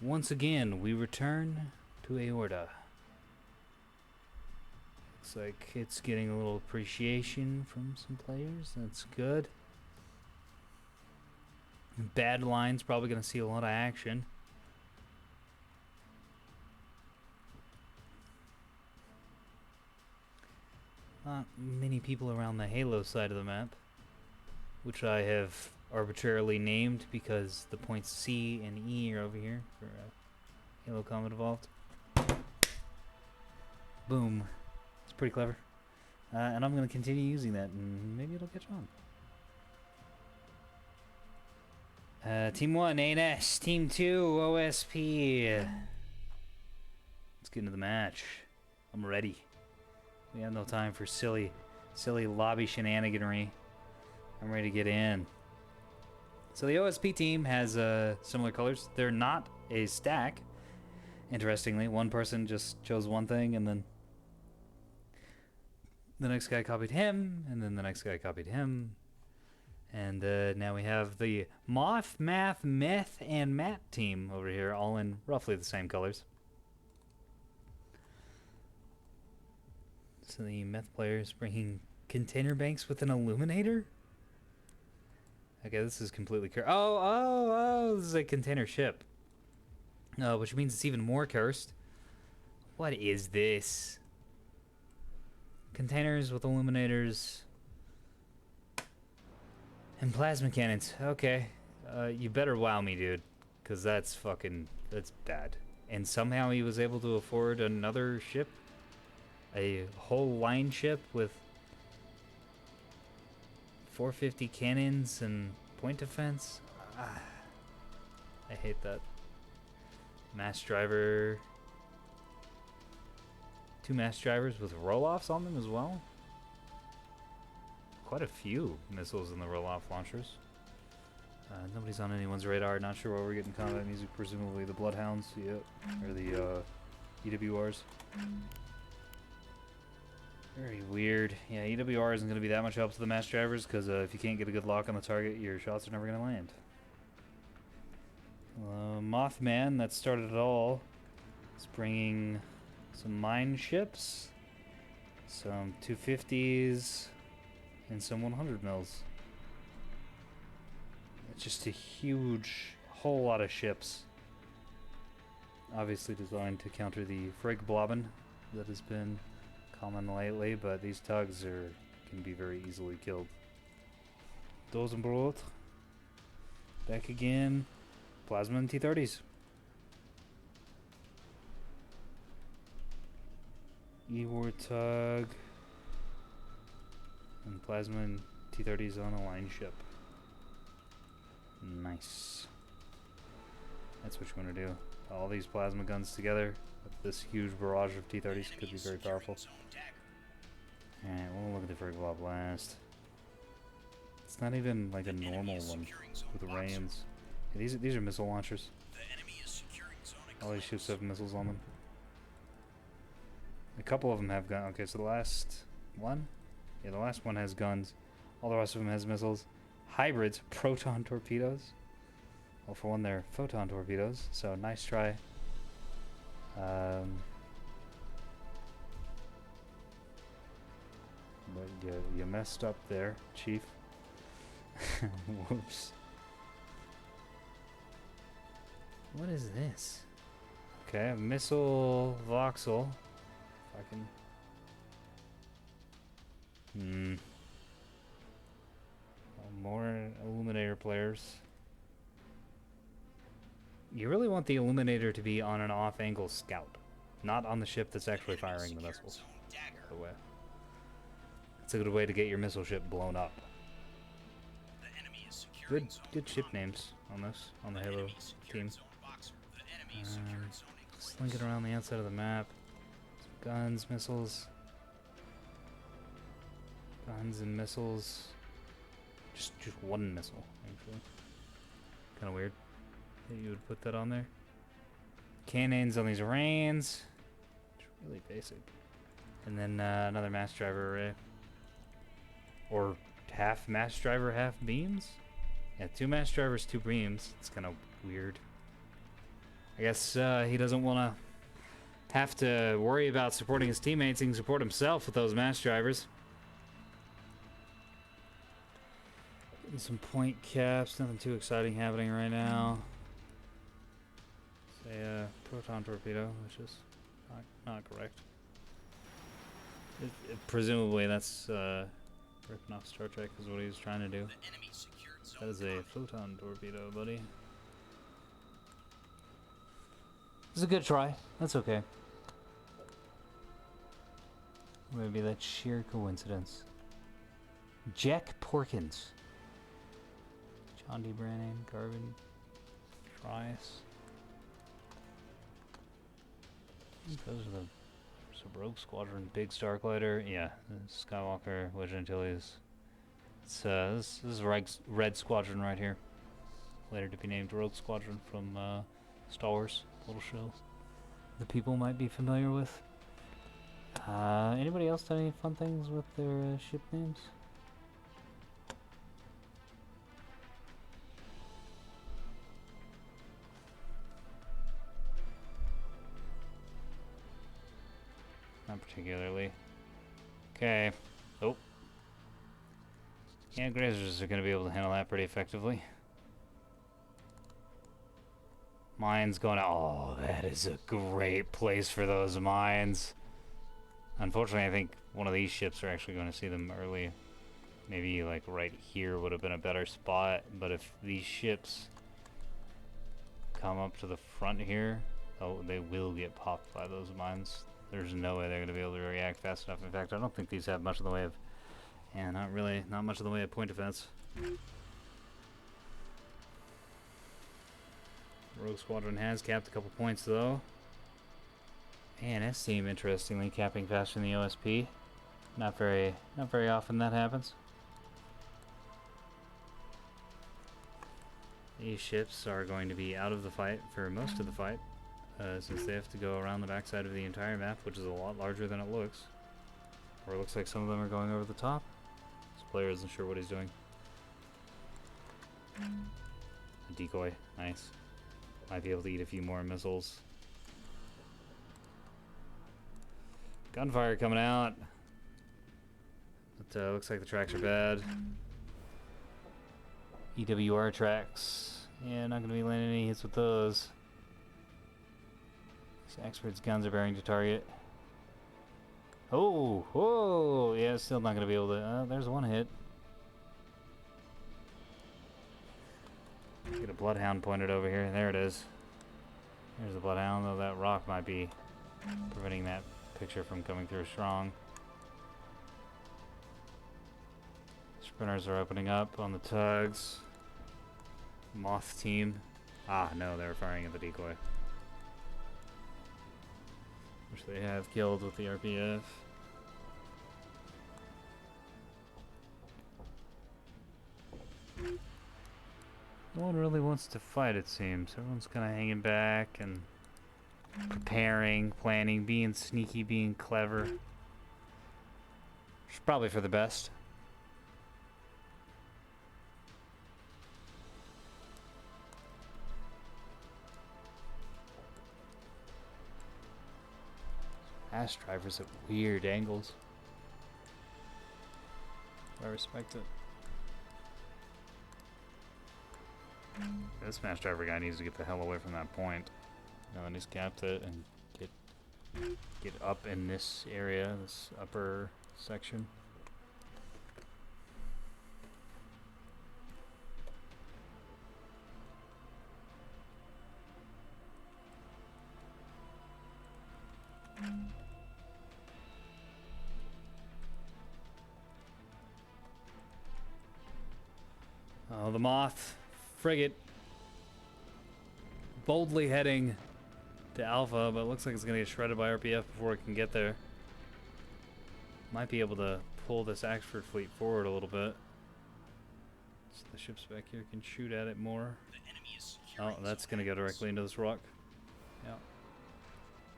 Once again, we return to Aorta. Looks like it's getting a little appreciation from some players. That's good. Bad line's probably going to see a lot of action. Not many people around the Halo side of the map, which I have arbitrarily named because the points C and E are over here for Halo Combat Evolved. Boom. It's pretty clever. And I'm going to continue using that, and maybe it'll catch on. Team 1, ANS. Team 2, OSP. Let's get into the match. I'm ready. We have no time for silly lobby shenaniganry. I'm ready to get in. So the OSP team has similar colors. They're not a stack. Interestingly, one person just chose one thing, and then the next guy copied him, and then the next guy copied him. And now we have the Moth, Math, Meth, and Matt team over here, all in roughly the same colors. So the Meth player is bringing container banks with an illuminator? Okay, this is completely cursed. Oh, this is a container ship. Which means it's even more cursed. What is this? Containers with illuminators and plasma cannons. Okay. You better wow me, dude. Because that's bad. And somehow he was able to afford another ship? A whole line ship with 450 cannons and point defense? I hate that. Mass driver. 2 mass drivers with roll-offs on them as well. Quite a few missiles in the roll-off launchers. Nobody's on anyone's radar. Not sure where we're getting combat music. Presumably the Bloodhounds, yep, or the EWRs. Very weird. Yeah, EWR isn't going to be that much help to the mass drivers because if you can't get a good lock on the target, your shots are never going to land. Mothman, that started it all, is bringing some mine ships, some 250s, and some 100 mils. It's just a whole lot of ships. Obviously designed to counter the Frigg Blobbin that has been common lately, but these tugs can be very easily killed. Dosenbrot. Back again. Plasma and T-30s. E-War tug. And plasma and T-30s on a line ship. Nice. That's what you want to do. All these plasma guns together with this huge barrage of T-30s could be very powerful. Alright, we'll look at the Frigg Blob last. It's not even like a normal one with the Rayans. Yeah, these are missile launchers. All these ships have missiles on them. A couple of them have guns. Okay, so the last one? Yeah, the last one has guns. All the rest of them has missiles. Hybrids, proton torpedoes. Well, for one, they're photon torpedoes, so nice try. But you messed up there, Chief. Whoops. What is this? Okay, a missile voxel. If I can... More illuminator players. You really want the illuminator to be on an off-angle scout, not on the ship that's actually firing the missiles. By the way. It's a good way to get your missile ship blown up. Good ship names on this, on the Halo team. Slink it around the outside of the map. Some guns, missiles. Guns and missiles. Just one missile, actually. Kind of weird that you would put that on there. Cannons on these Rains. It's really basic. And then another mass driver array. Or half mass driver, half beams? Yeah, 2 mass drivers, 2 beams. It's kind of weird. I guess he doesn't want to have to worry about supporting his teammates. He can support himself with those mass drivers. Getting some point caps. Nothing too exciting happening right now. Say proton torpedo, which is not correct. Presumably that's ripping off Star Trek is what he was trying to do. That is a photon torpedo, buddy. It's a good try. That's okay. Maybe that's sheer coincidence. Jack Porkins. John D. Brannan, Garvin, Trice. Those are the Rogue Squadron, Big Starglider. Yeah, Skywalker, Wedge Antilles. It's this is Red Squadron right here. Later to be named Rogue Squadron from Star Wars, little show the people might be familiar with. Anybody else done any fun things with their ship names? Not particularly. Okay. Oh. Yeah, Grazers are going to be able to handle that pretty effectively. Mines going out. Oh, that is a great place for those mines. Unfortunately, I think one of these ships are actually going to see them early. Maybe like right here would have been a better spot. But if these ships come up to the front here, oh, they will get popped by those mines. There's no way they're going to be able to react fast enough. In fact, I don't think these have much in the way of... Yeah, not much in the way of point defense. Rogue Squadron has capped a couple points, though. ANS team, interestingly, capping faster than the OSP. Not very often that happens. These ships are going to be out of the fight for most of the fight, since they have to go around the backside of the entire map, which is a lot larger than it looks. Or it looks like some of them are going over the top. This player isn't sure what he's doing. A decoy, nice. Might be able to eat a few more missiles. Gunfire coming out. But looks like the tracks are bad. EWR tracks. Yeah, not going to be landing any hits with those. These Expert's guns are bearing to target. Oh, whoa! Yeah, still not going to be able to... there's one hit. Get a Bloodhound pointed over here. There it is. There's the Bloodhound, though that rock might be preventing that picture from coming through strong. Sprinters are opening up on the tugs. Moth team. Ah, no, they were firing at the decoy. Which they have killed with the RPF. No one really wants to fight, it seems. Everyone's kind of hanging back and preparing, planning, being sneaky, being clever. It's probably for the best. Fast drivers at weird angles. I respect it. This smash driver guy needs to get the hell away from that point. Now then he's capped it and get up in this area, this upper section. Oh, the Moth frigate boldly heading to Alpha, but it looks like it's going to get shredded by RPF before it can get there. Might be able to pull this Axford fleet forward a little bit, so the ships back here can shoot at it more. Oh, that's going to go directly into this rock. Yeah.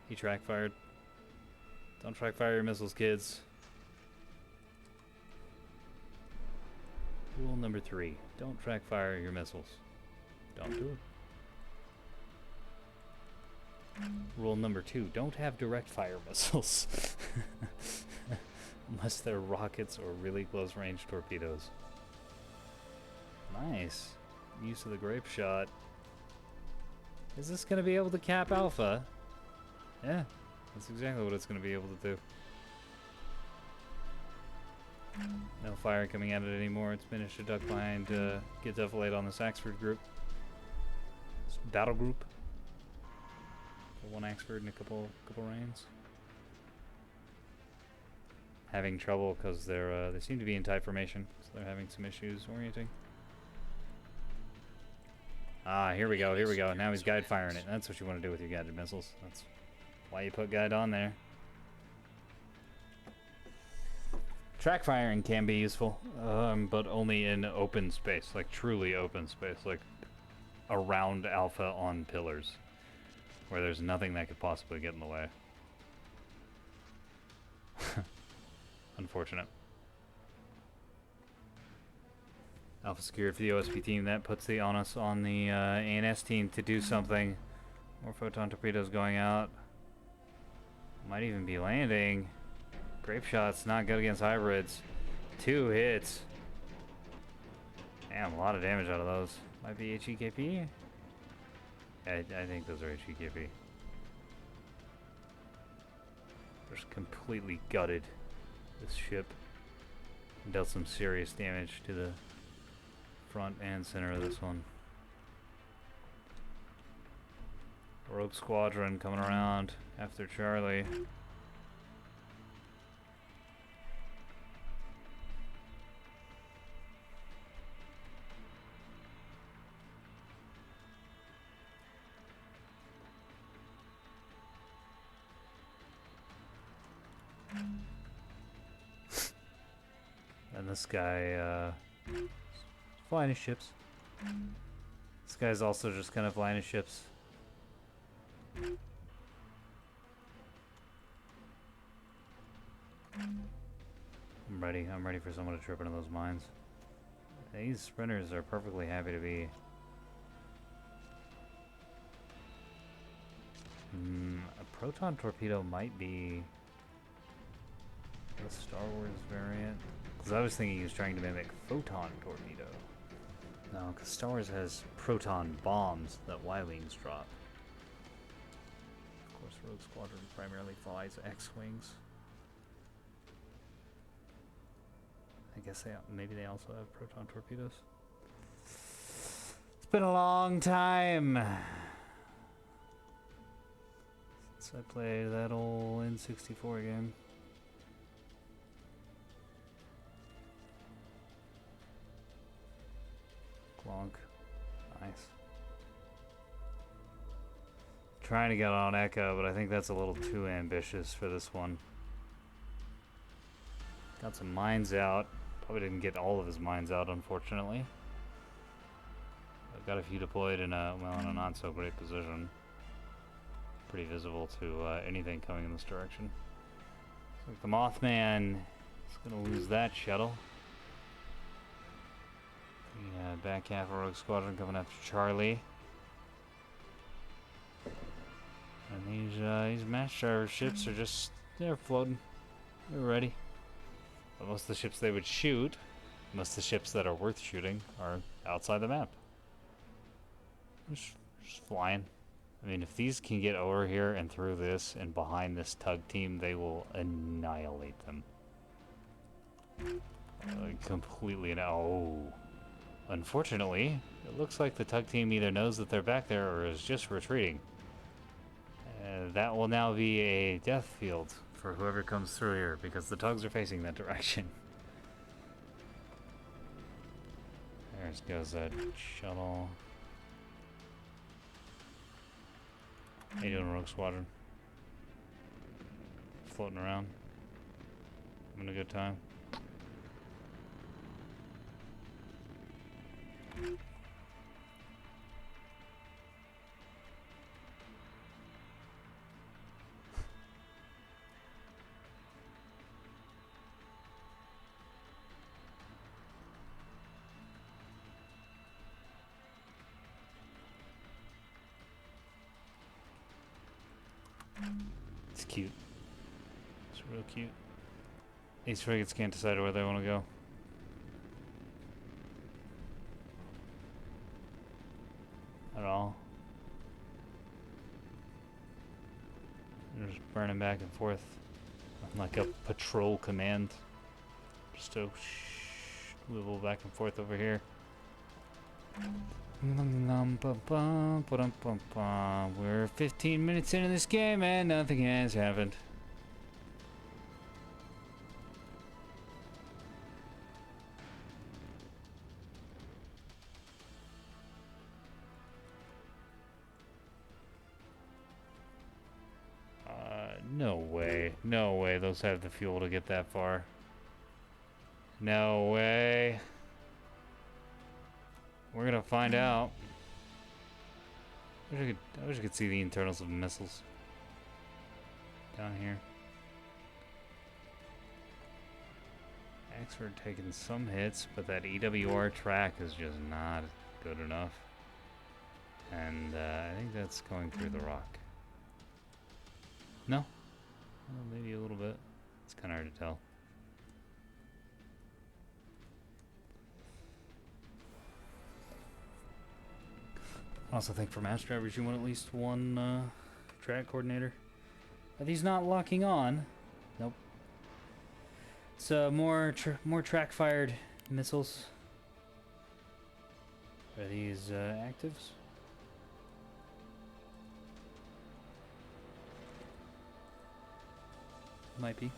He track fired. Don't track fire your missiles, kids. Rule number 3. Don't track fire your missiles. Don't do it. Rule number 2, don't have direct fire missiles. Unless they're rockets or really close range torpedoes. Nice. Use of the grape shot. Is this going to be able to cap Alpha? Yeah, that's exactly what it's going to be able to do. No fire coming at it anymore. It's managed to duck behind, get defilade on the Axford group. Battle group. One Axford and a couple Rains. Having trouble because they seem to be in tight formation, so they're having some issues orienting. Ah, here we go. Now he's guide firing it. That's what you want to do with your guided missiles. That's why you put guide on there. Track firing can be useful, but only in open space, like truly open space, like around Alpha on pillars, where there's nothing that could possibly get in the way. Unfortunate. Alpha secured for the OSP team. That puts the onus on the ANS team to do something. More photon torpedoes going out. Might even be landing. Grape shot's not good against hybrids. 2 hits. Damn, a lot of damage out of those. Might be HEKP? I think those are HEKP. Just completely gutted this ship. And dealt some serious damage to the front and center of this one. Rogue Squadron coming around after Charlie. And this guy, flying his ships. This guy's also just kind of flying his ships. I'm ready for someone to trip into those mines. These sprinters are perfectly happy to be. A proton torpedo might be the Star Wars variant. Because I was thinking he was trying to mimic photon torpedo. No, because Star Wars has proton bombs that Y-Wings drop. Of course, Rogue Squadron primarily flies X-Wings. I guess maybe they also have proton torpedoes. It's been a long time since I played that old N64 game. Clonk. Nice. Trying to get on Echo, but I think that's a little too ambitious for this one. Got some mines out. Probably didn't get all of his mines out, unfortunately. I've got a few deployed in a not so great position. Pretty visible to anything coming in this direction. Looks like the Mothman is going to lose that shuttle. The back half of Rogue Squadron coming after Charlie. And these match driver ships are just, they're floating. They're ready. But most of the ships they would shoot, most of the ships that are worth shooting, are outside the map. Just flying. I mean, if these can get over here and through this and behind this tug team, they will annihilate them. Completely. Oh. Unfortunately, it looks like the tug team either knows that they're back there or is just retreating. That will now be a death field for whoever comes through here, because the tugs are facing that direction. There goes that shuttle. How you doing, Rogue Squadron? Floating around. Having a good time. It's cute. It's real cute. These frigates can't decide where they want to go. At all. They're just burning back and forth. Like a patrol command. Just to swivel back and forth over here. We're 15 minutes into this game and nothing has happened. No way. No way those have the fuel to get that far. No way. We're gonna find out. I wish I could see the internals of missiles. Down here. Expert taking some hits, but that EWR track is just not good enough. And I think that's going through the rock. No? Well, maybe a little bit. It's kind of hard to tell. I also think for match drivers you want at least one track coordinator. Are these not locking on? Nope. It's more track fired missiles. Are these actives? Might be.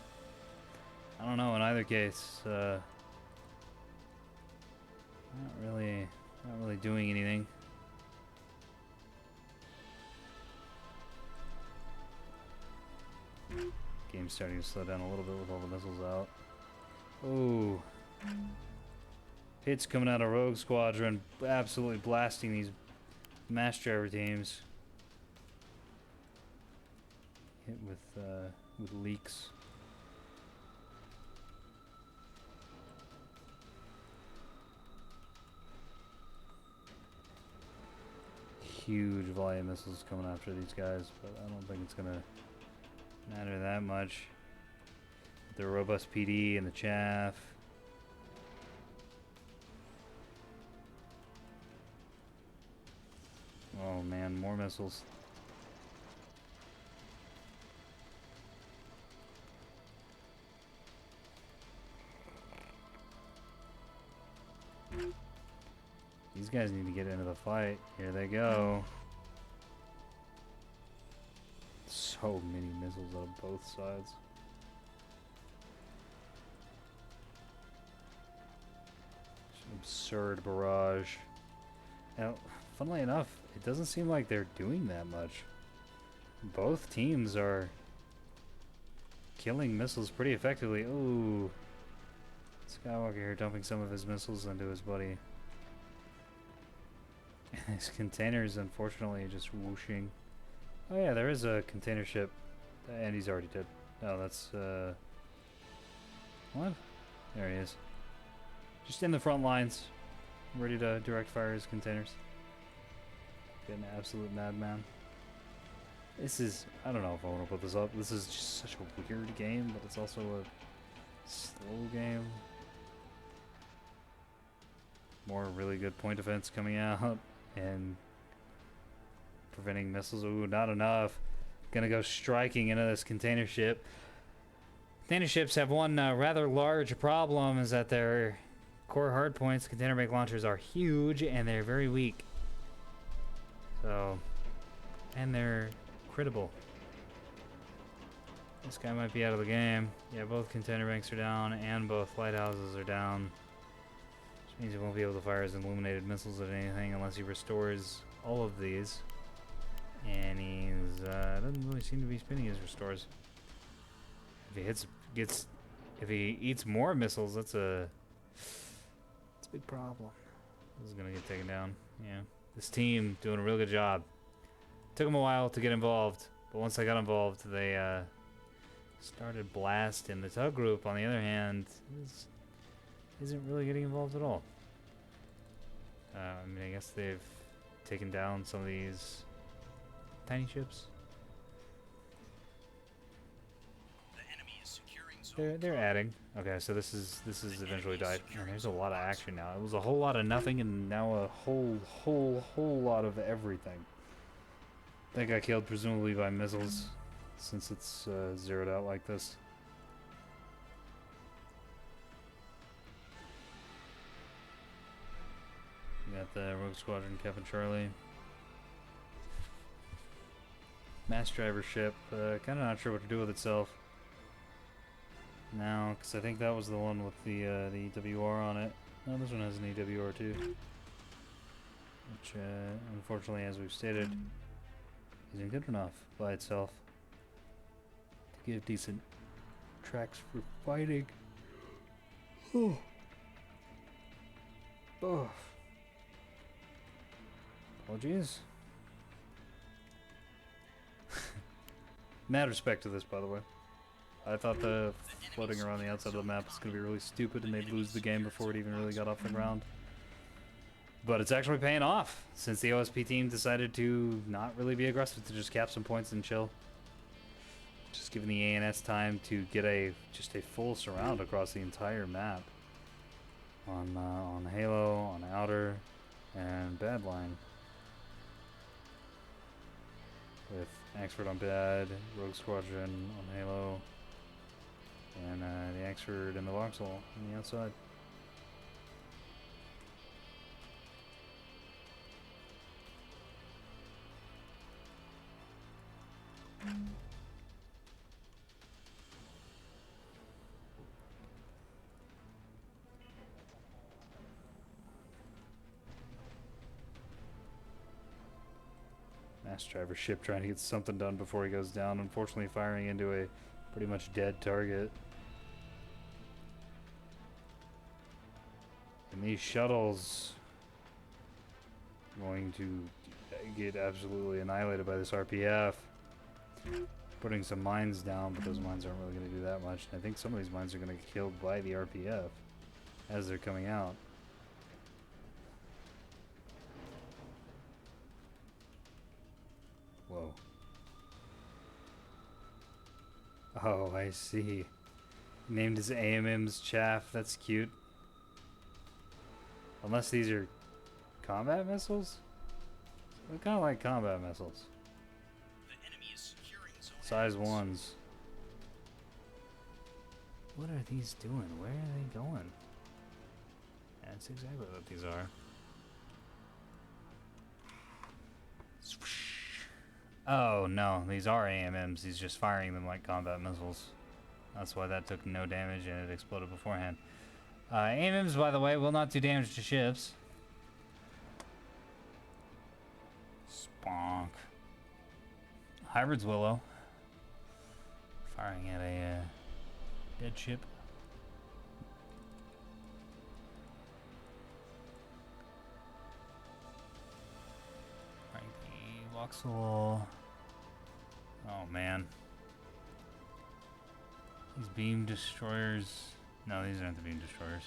I don't know. In either case, not really doing anything. Game's starting to slow down a little bit with all the missiles out. Oh, hits coming out of Rogue Squadron, absolutely blasting these mass driver teams. Hit with leaks. Huge volume missiles coming after these guys, but I don't think it's gonna matter that much. The robust PD and the chaff. Oh man, more missiles. These guys need to get into the fight. Here they go. So many missiles on both sides. It's an absurd barrage. Now, funnily enough, it doesn't seem like they're doing that much. Both teams are killing missiles pretty effectively. Ooh. Skywalker here dumping some of his missiles into his buddy. His containers, unfortunately, just whooshing. Oh yeah, there is a container ship. And he's already dead. Oh, that's, what? There he is. Just in the front lines. Ready to direct fire his containers. An absolute madman. This is, I don't know if I want to put this up. This is just such a weird game, but it's also a slow game. More really good point defense coming out and preventing missiles. Ooh, not enough. Gonna go striking into this container ship. Container ships have one rather large problem, is that their core hardpoints, container bank launchers, are huge and they're very weak. So, and they're critable. This guy might be out of the game. Yeah, both container banks are down and both lighthouses are down. Which means he won't be able to fire his illuminated missiles at anything unless he restores all of these. And he's doesn't really seem to be spinning his restores. If he if he eats more missiles, it's a big problem. This is gonna get taken down. Yeah, this team doing a real good job. Took them a while to get involved, but once they got involved, they started blasting. The tug group, on the other hand, isn't really getting involved at all. I mean, I guess they've taken down some of these tiny ships. They're adding. Okay, so this is eventually died. Man, there's a lot of action now. It was a whole lot of nothing, and now a whole lot of everything. That got killed presumably by missiles, since it's zeroed out like this. We got the Rogue Squadron, Captain Charlie. Mass driver ship, kind of not sure what to do with itself now, because I think that was the one with the EWR on it. No, this one has an EWR too, which unfortunately, as we've stated, isn't good enough by itself to give decent tracks for fighting. Oh. Oh. Apologies. Mad respect to this, by the way. I thought the floating around the outside of the map was going to be really stupid and they'd lose the game before it even really got off the ground. But it's actually paying off, since the OSP team decided to not really be aggressive, to just cap some points and chill. Just giving the ANS time to get just a full surround across the entire map. On Halo, on Outer, and Badline. With Axford on Bad, Rogue Squadron on Halo, and the Axford and the Vauxhall on the outside. Mass driver ship trying to get something done before he goes down, unfortunately firing into a pretty much dead target. And these shuttles going to get absolutely annihilated by this RPF. Putting some mines down, but those mines aren't really going to do that much. And I think some of these mines are going to get killed by the RPF as they're coming out. Whoa. Oh, I see. Named as AMM's chaff. That's cute. Unless these are combat missiles? They're kind of like combat missiles. The enemy is securing zone Size assets. 1s. What are these doing? Where are they going? That's exactly what these are. Oh no, these are AMMs. He's just firing them like combat missiles. That's why that took no damage and it exploded beforehand. AMMs, by the way, will not do damage to ships. Sponk. Hybrid's Willow. Firing at a dead ship. Right, the Vauxhall. Oh man. These beam destroyers. No, these aren't the beam destroyers.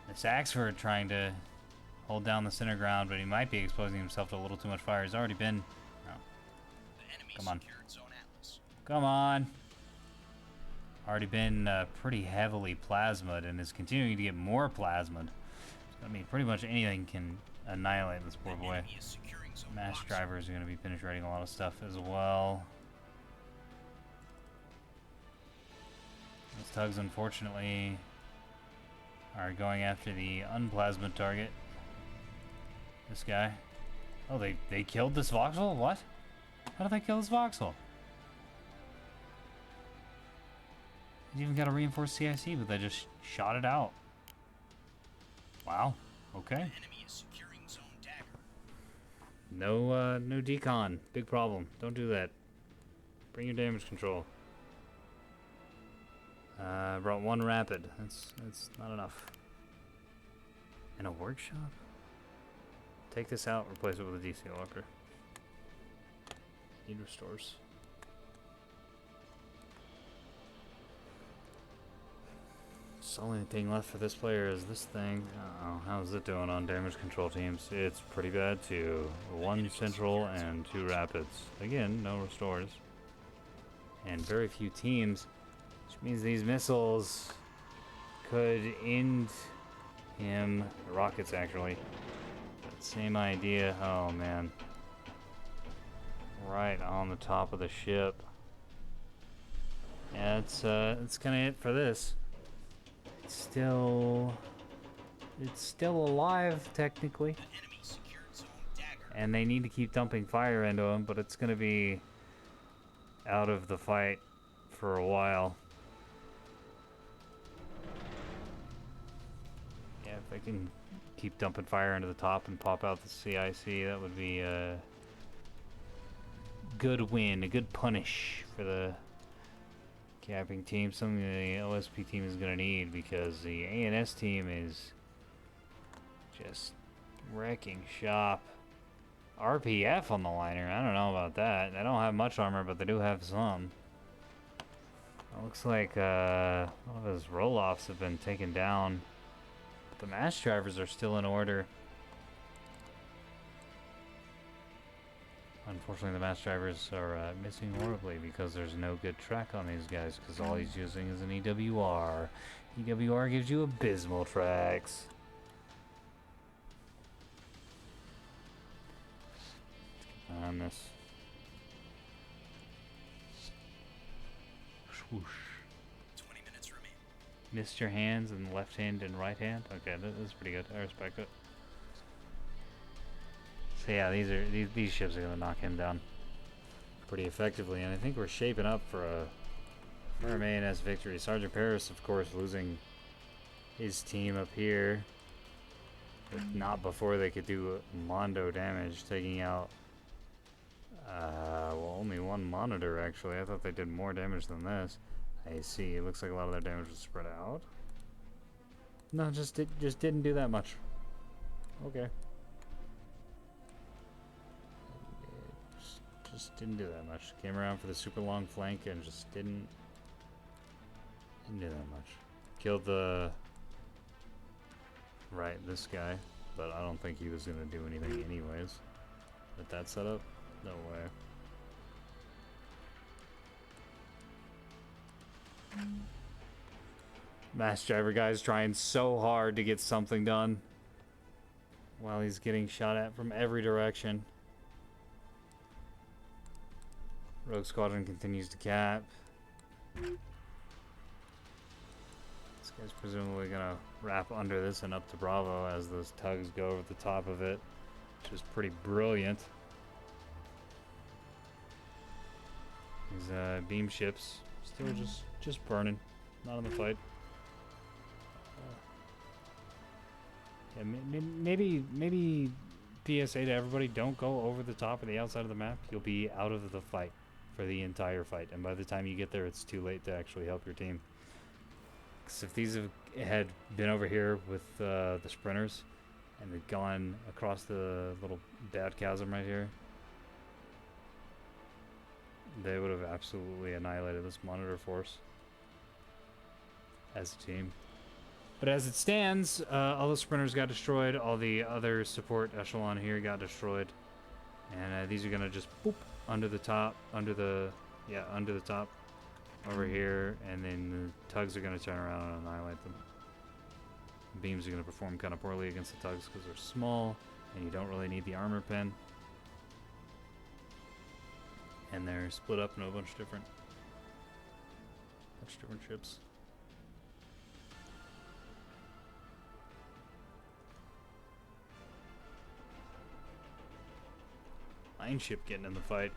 This Axford trying to hold down the center ground, but he might be exposing himself to a little too much fire. He's already been. Oh. Come on. Come on. Already been pretty heavily plasmaed and is continuing to get more plasmaed. I mean, pretty much anything can annihilate this poor boy. Mass drivers are going to be penetrating a lot of stuff as well. Those tugs, unfortunately, are going after the unplasma target. This guy. Oh, they killed this Vauxhall? What? How did they kill this Vauxhall? He's even got a reinforced CIC, but they just shot it out. Wow. Okay. No, no decon. Big problem. Don't do that. Bring your damage control. Brought one rapid. That's not enough. In a workshop? Take this out, replace it with a DC locker. Need restores. The only thing left for this player is this thing. Uh-oh, how's it doing on damage control teams? It's pretty bad too. 1 central and 2 rapids. Again, no restores. And very few teams means these missiles could end him. The rockets, actually. Same idea. Oh, man. Right on the top of the ship. Yeah, it's kind of it for this. It's still alive, technically. The enemy secured zone dagger. And they need to keep dumping fire into him, but it's going to be out of the fight for a while. Yeah, if they can keep dumping fire into the top and pop out the CIC, that would be a good win, a good punish for the capping team. Something the OSP team is going to need, because the ANS team is just wrecking shop. RPF on the liner. I don't know about that. They don't have much armor, but they do have some. It looks like one of his roll-offs have been taken down. But the mass drivers are still in order. Unfortunately, the mass drivers are missing horribly because there's no good track on these guys, because all he's using is an EWR. EWR gives you abysmal tracks. On this. Swoosh. 20 minutes remain. Missed your hands and left hand and right hand. Okay, that's pretty good. I respect it. So yeah, these ships are gonna knock him down pretty effectively, and I think we're shaping up for a ANS victory. Sergeant Paris, of course, losing his team up here, but not before they could do Mondo damage, taking out well, only one monitor actually. I thought they did more damage than this. I see. It looks like a lot of their damage was spread out. No, just didn't do that much. Okay. Just didn't do that much. Came around for the super long flank and just didn't do that much. Killed the this guy, but I don't think he was gonna do anything anyways. With that setup, no way. Mass driver guy's trying so hard to get something done while he's getting shot at from every direction. Rogue Squadron continues to cap. This guy's presumably gonna wrap under this and up to Bravo as those tugs go over the top of it, which is pretty brilliant. These beam ships still just burning, not in the fight. Yeah, maybe PSA to everybody: don't go over the top or the outside of the map. You'll be out of the fight for the entire fight, and by the time you get there, it's too late to actually help your team. Because if these had been over here with the sprinters and they'd gone across the little bad chasm right here, they would have absolutely annihilated this monitor force as a team. But as it stands, all the sprinters got destroyed, all the other support echelon here got destroyed, and these are gonna just boop under the top, under the top over here, and then the tugs are gonna turn around and annihilate them. Beams are gonna perform kind of poorly against the tugs because they're small, and you don't really need the armor pen. And they're split up in a bunch of different ships. Line ship getting in the fight.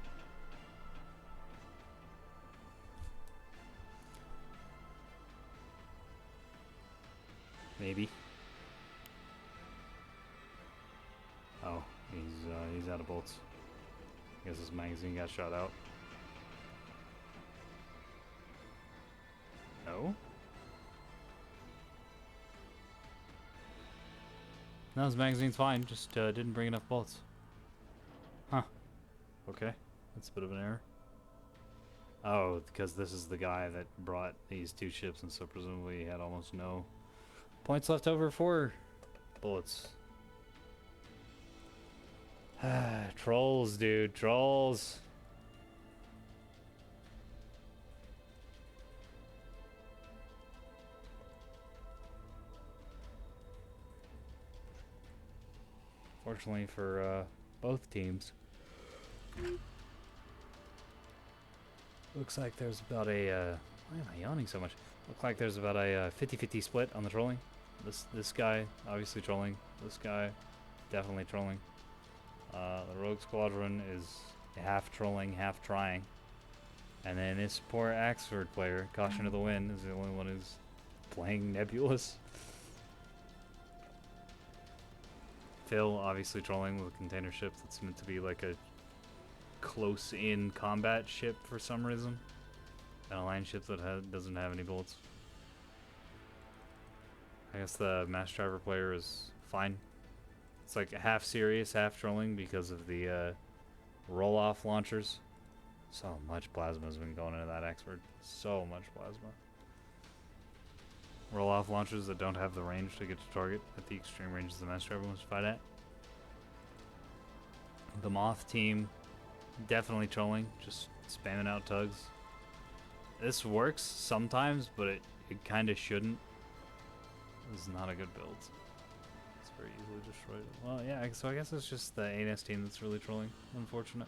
Maybe. Oh, he's out of bolts. I guess his magazine got shot out. No? No, his magazine's fine, just didn't bring enough bolts. Huh. Okay, that's a bit of an error. Oh, because this is the guy that brought these two ships, and so presumably he had almost no points left over for bullets. Trolls, dude, trolls. Fortunately for both teams. Looks like there's about a why am I yawning so much? Looks like there's about a 50-50 split on the trolling. This guy obviously trolling. This guy definitely trolling. The Rogue Squadron is half trolling, half trying. And then this poor Axford player, Caution to the Wind, is the only one who's playing Nebulous. Phil obviously trolling with a container ship that's meant to be like a close-in combat ship for some reason. An alliance ship that doesn't have any bullets. I guess the Mass Driver player is fine. It's like half serious, half trolling because of the roll-off launchers. So much plasma has been going into that Axford. So much plasma. Roll-off launchers that don't have the range to get to target at the extreme ranges the Master Driver wants to fight at. The Moth team definitely trolling, just spamming out tugs. This works sometimes, but it kind of shouldn't. This is not a good build. It's very easily destroyed. Well, yeah, so I guess it's just the ANS team that's really trolling. Unfortunate.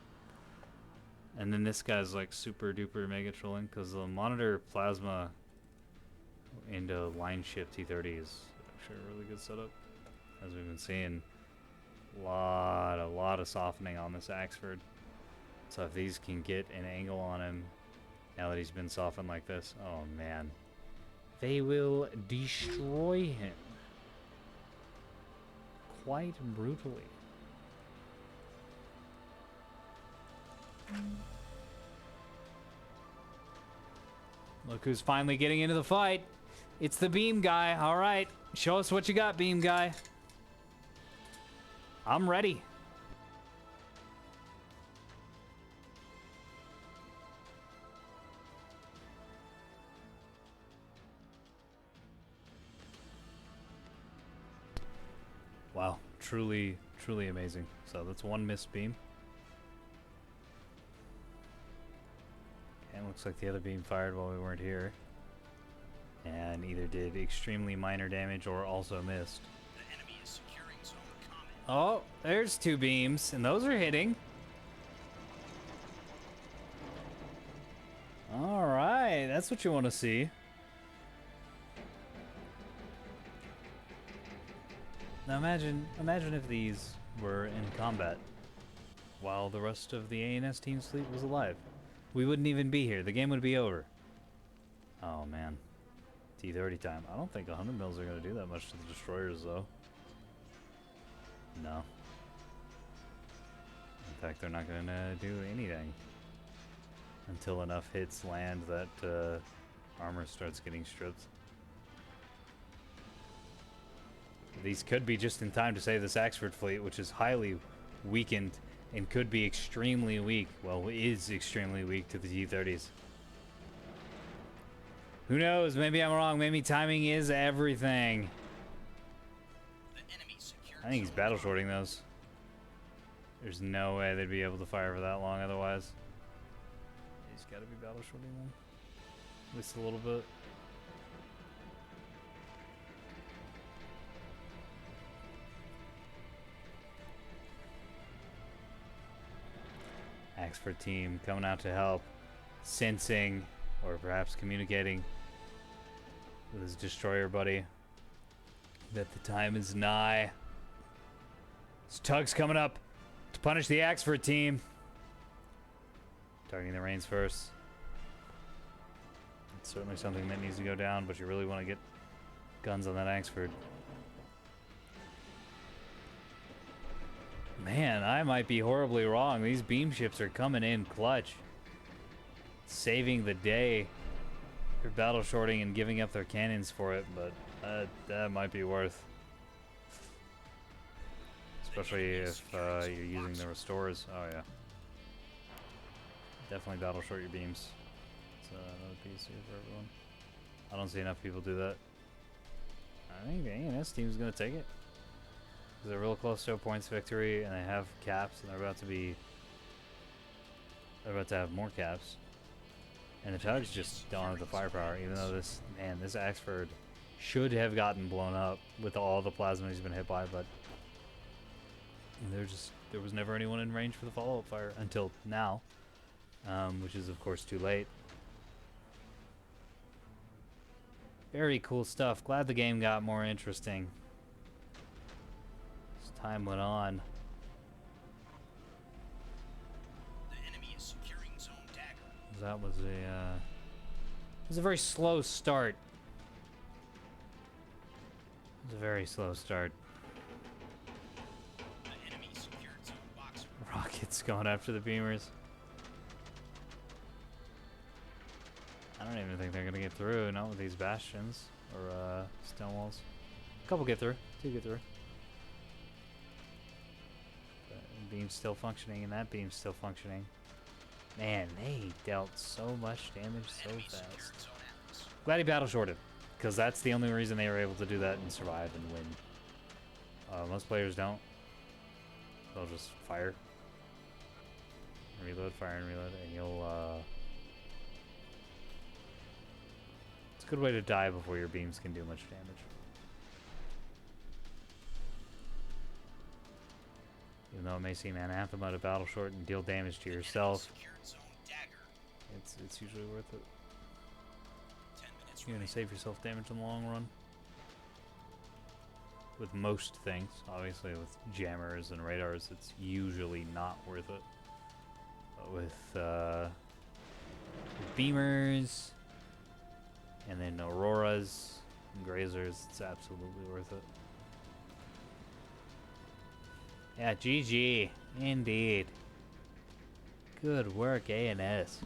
And then this guy's like super duper mega trolling because the monitor plasma into line ship T30 is actually a really good setup. As we've been seeing, a lot of softening on this Axford. So if these can get an angle on him, now that he's been softened like this, oh man, they will destroy him quite brutally. Look who's finally getting into the fight. It's the beam guy. All right, show us what you got, beam guy. I'm ready. Wow, truly amazing. So that's one missed beam. And looks like the other beam fired while we weren't here. And either did extremely minor damage or also missed. The enemy is securing zone common. Oh, there's two beams, and those are hitting. All right, that's what you want to see. Now imagine if these were in combat while the rest of the ANS team's fleet was alive. We wouldn't even be here. The game would be over. Oh man. T30 time. I don't think 100 mils are going to do that much to the destroyers though. No. In fact, they're not going to do anything until enough hits land that armor starts getting stripped. These could be just in time to save this Axford fleet, which is highly weakened and could be extremely weak. Well, is extremely weak to the T-30s. Who knows? Maybe I'm wrong. Maybe timing is everything. The enemy secured I think he's zone battle common. shorting those. There's no way they'd be able to fire for that long otherwise. He's got to be battle shorting them. At least a little bit. Axford team coming out to help, sensing or perhaps communicating with his destroyer buddy that the time is nigh. This tug's coming up to punish the Axford team. Targeting the reins first. It's certainly something that needs to go down, but you really want to get guns on that Axford. Man, I might be horribly wrong. These beam ships are coming in clutch. Saving the day. They're battle shorting and giving up their cannons for it, but that might be worth. Especially if you're using the restorers. Oh yeah. Definitely battle short your beams. It's another piece here for everyone. I don't see enough people do that. I think the ANS team is going to take it. They're real close to a points victory, and they have caps, and they're about to have more caps. And the tugs just don't have the firepower, even though this Axford should have gotten blown up with all the plasma he's been hit by, but there was never anyone in range for the follow-up fire until now, which is of course too late. Very cool stuff. Glad the game got more interesting as time went on. The enemy is securing zone dagger. That was a very slow start. It was a very slow start. The enemy secured zone boxer. Rockets going after the beamers. I don't even think they're gonna get through, not with these bastions or stone walls. A couple get through, 2 get through. That beam's still functioning, and that beam's still functioning. Man, they dealt so much damage so fast. Glad he battle shorted, because that's the only reason they were able to do that and survive and win. Most players don't. They'll just fire, reload, fire, and reload, and you'll. It's a good way to die before your beams can do much damage. Even though it may seem anathema to battle short and deal damage to yourself, it's usually worth it. You're gonna save yourself damage in the long run. With most things, obviously with jammers and radars, it's usually not worth it. But with beamers and then auroras and grazers, it's absolutely worth it. Yeah, GG, indeed. Good work, A&S.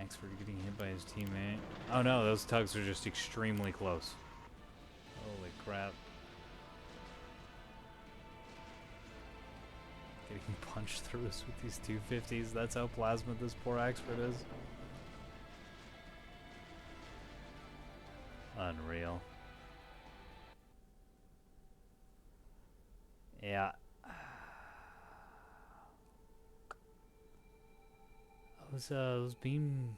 Axford getting hit by his teammate. Oh no, those tugs are just extremely close. Holy crap. Getting punched through us with these 250s. That's how plasma this poor Axford is. Unreal. Yeah. Those beam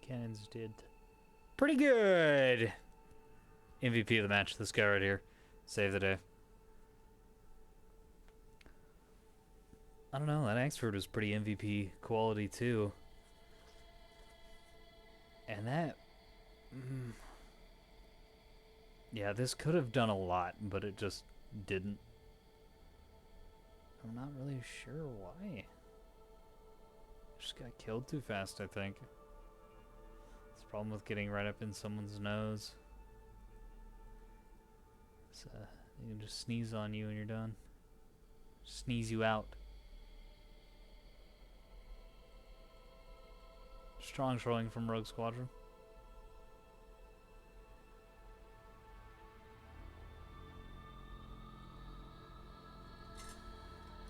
cannons did pretty good. MVP of the match, this guy right here. Save the day. I don't know, that Axford was pretty MVP quality too. And that... yeah, this could have done a lot, but it just didn't. I'm not really sure why. Just got killed too fast, I think. It's a problem with getting right up in someone's nose. It's, they can just sneeze on you and you're done. Sneeze you out. Strong showing from Rogue Squadron.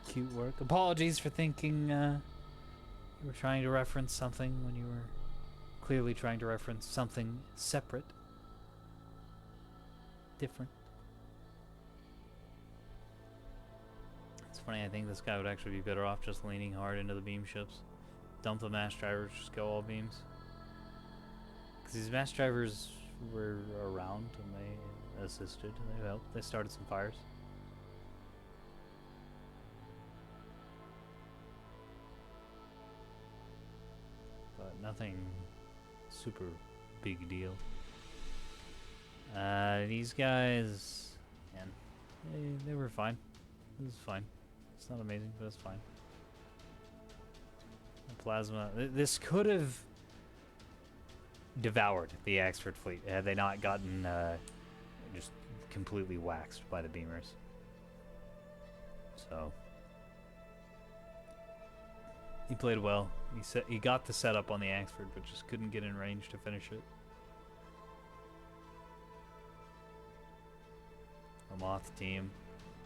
Cute work. Apologies for thinking you were trying to reference something when you were clearly trying to reference something separate. Different. It's funny, I think this guy would actually be better off just leaning hard into the beam ships. Dump the mass drivers, just go all beams. Because these mass drivers were around and they assisted, they helped, they started some fires. But nothing super big deal. These guys, man, they were fine. It was fine. It's not amazing, but it's fine. The plasma, this could have devoured the Axford fleet had they not gotten just completely waxed by the beamers. So he played well. He got the setup on the Axford, but just couldn't get in range to finish it. The Moth team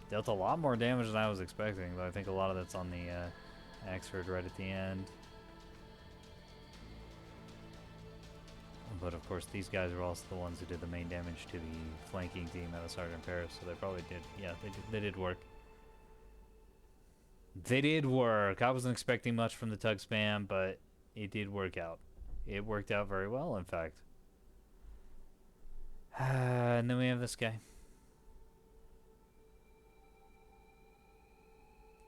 dealt a lot more damage than I was expecting, but I think a lot of that's on the Axford right at the end. But of course, these guys were also the ones who did the main damage to the flanking team out of Sergeant Paris, so they probably did. Yeah, they did work. They did work. I wasn't expecting much from the tug spam, but It did work out. It worked out very well, in fact. And then we have this guy.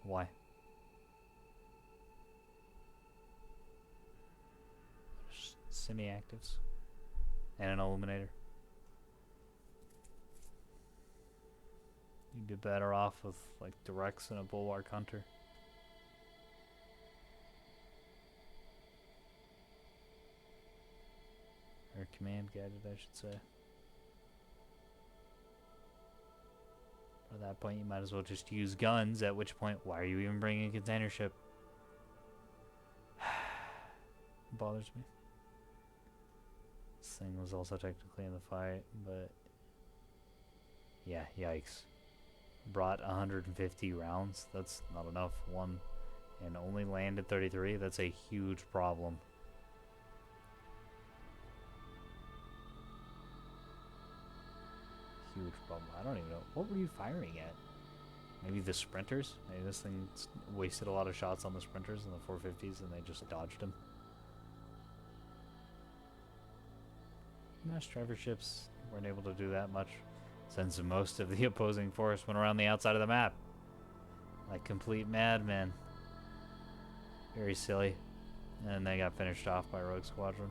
Why? Semi-actives. And an illuminator. You'd be better off with like directs and a bulwark hunter. Or command guided, I should say. At that point, you might as well just use guns, at which point, why are you even bringing a container ship? It bothers me. This thing was also technically in the fight, but yeah, yikes. Brought 150 rounds. That's not enough. One, and only landed 33. That's a huge problem. Huge problem. I don't even know. What were you firing at? Maybe the sprinters? Maybe this thing wasted a lot of shots on the sprinters and the 450s and they just dodged them. Mass driver ships weren't able to do that much since most of the opposing force went around the outside of the map. Like complete madmen. Very silly. And they got finished off by Rogue Squadron.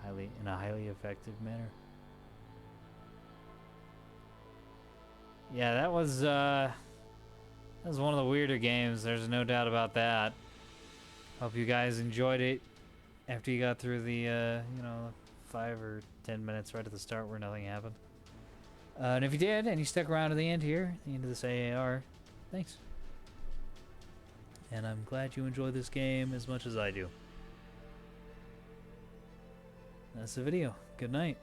In a highly effective manner. Yeah, that was one of the weirder games. There's no doubt about that. Hope you guys enjoyed it after you got through the, you know, 5 or 10 minutes right at the start where nothing happened. And if you did, and you stuck around to the end here, the end of this AAR, thanks. And I'm glad you enjoy this game as much as I do. That's the video. Good night.